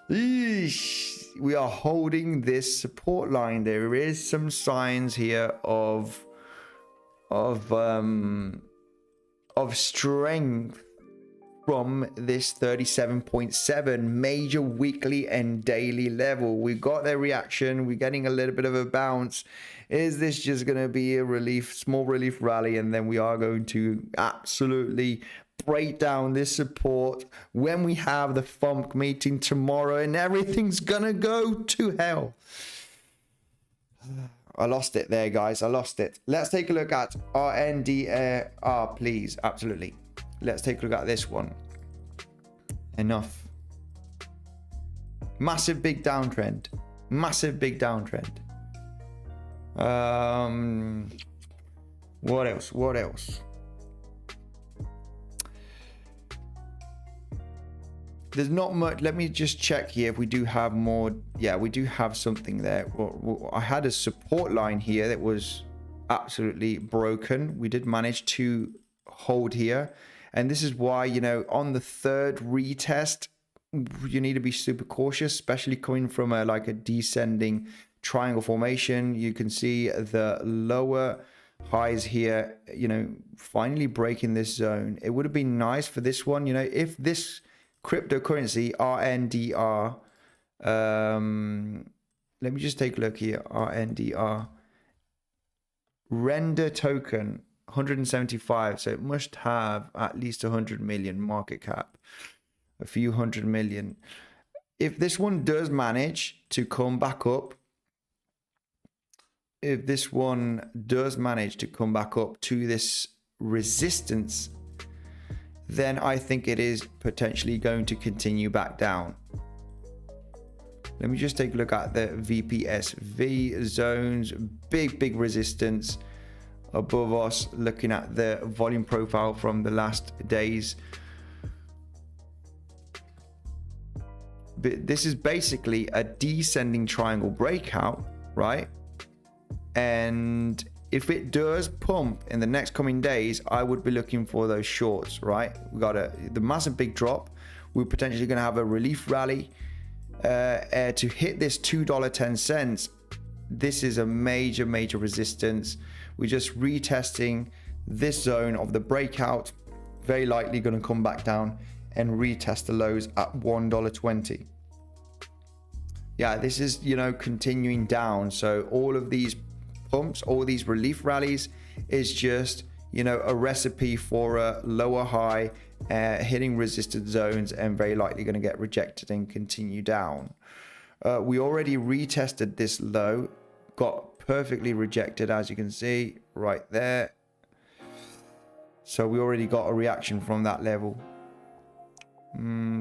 Eesh. We are holding this support line. There is some signs here of strength from this 37.7 major weekly and daily level. We got their reaction. We're getting a little bit of a bounce. Is this just going to be a small relief rally, and then we are going to absolutely break down this support when we have the FOMC meeting tomorrow, and everything's going to go to hell? I lost it there, guys. I lost it. Let's take a look at RNDR, please. Absolutely. Let's take a look at this one. Enough. Massive big downtrend. Massive big downtrend. What else? There's not much. Let me just check here if we do have more. Yeah, we do have something there. Well, I had a support line here that was absolutely broken. We did manage to hold here, and this is why, you know, on the third retest, you need to be super cautious, especially coming from a descending triangle formation. You can see the lower highs here, you know, finally breaking this zone. It would have been nice for this one, you know, if this cryptocurrency RNDR, let me just take a look here. RNDR, render token 175, so it must have at least 100 million market cap, a few hundred million. If this one does manage to come back up, if this one does manage to come back up to this resistance, then I think it is potentially going to continue back down. Let me just take a look at the VPSV zones. Big resistance above us, looking at the volume profile from the last days. But this is basically a descending triangle breakout, right? And if it does pump in the next coming days, I would be looking for those shorts, right? We got the massive big drop. We're potentially going to have a relief rally to hit this $2.10. This is a major resistance. We're just retesting this zone of the breakout. Very likely going to come back down and retest the lows at $1.20. Yeah, this is, you know, continuing down. So all of these pumps, all these relief rallies is just, you know, a recipe for a lower high, hitting resisted zones, and very likely going to get rejected and continue down. We already retested this low, got perfectly rejected, as you can see right there. So we already got a reaction from that level.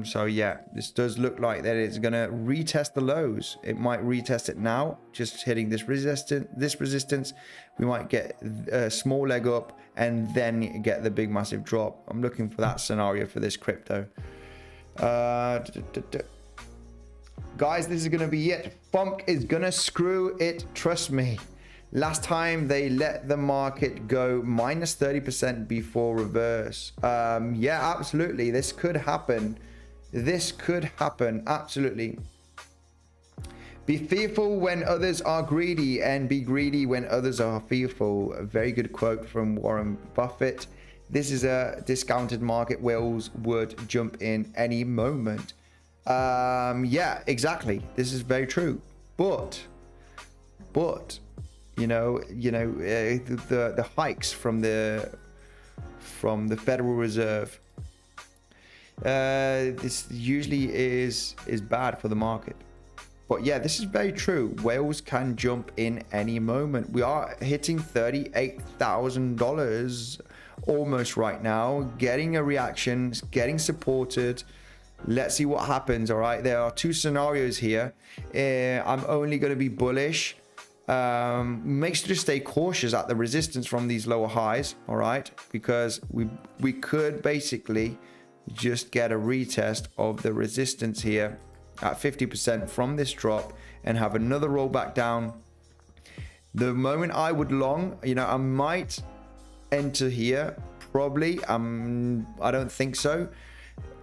So yeah, this does look like that it's gonna retest the lows. It might retest it now, just hitting this resistance. We might get a small leg up and then get the big massive drop. I'm looking for that scenario for this crypto. Guys, this is gonna be it. FOMC is gonna screw it, trust me. Last time they let the market go minus 30% before reverse. Yeah, absolutely. This could happen. This could happen. Absolutely. Be fearful when others are greedy, and be greedy when others are fearful. A very good quote from Warren Buffett. This is a discounted market. Whales would jump in any moment. Yeah, exactly. This is very true. But you know, the hikes from the Federal Reserve, this usually is bad for the market. But yeah, this is very true. Whales can jump in any moment. We are hitting $38,000 almost right now, getting a reaction, getting supported. Let's see what happens. All right, there are two scenarios here. I'm only going to be bullish. Make sure to stay cautious at the resistance from these lower highs, all right, because we could basically just get a retest of the resistance here at 50% from this drop and have another rollback down. The moment I would long, you know, I might enter here, probably. I don't think so.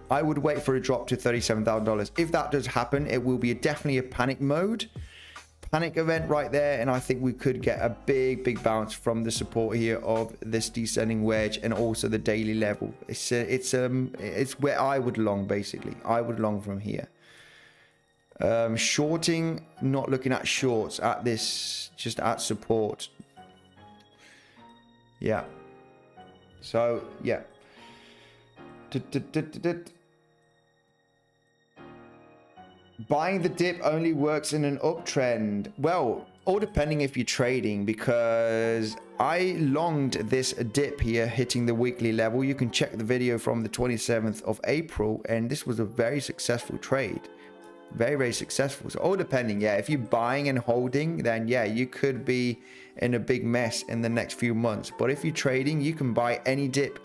I would wait for a drop to $37,000. If that does happen, it will be definitely a panic event right there, and I think we could get a big bounce from the support here of this descending wedge and also the daily level. It's where I would long. Basically I would long from here. Shorting, not looking at shorts at this, just at support. Yeah, so yeah. Buying the dip only works in an uptrend. Well, all depending if you're trading, because I longed this dip here hitting the weekly level. You can check the video from the 27th of April, and this was a very successful trade. Very successful. So all depending, yeah, if you're buying and holding, then yeah, you could be in a big mess in the next few months. But if you're trading, you can buy any dip.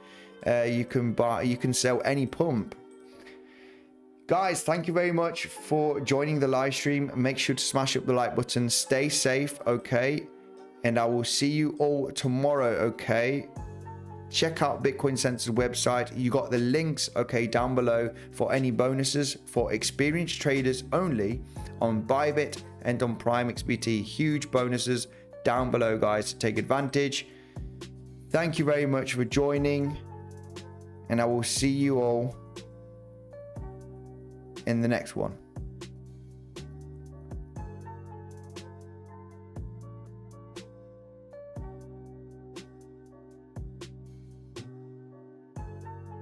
You can sell any pump. Guys, thank you very much for joining the live stream. Make sure to smash up the like button. Stay safe, okay? And I will see you all tomorrow, okay? Check out Bitcoinsensus website. You got the links, okay, down below for any bonuses for experienced traders only on Bybit and on Prime XBT. Huge bonuses down below, guys, to take advantage. Thank you very much for joining, and I will see you all in the next one.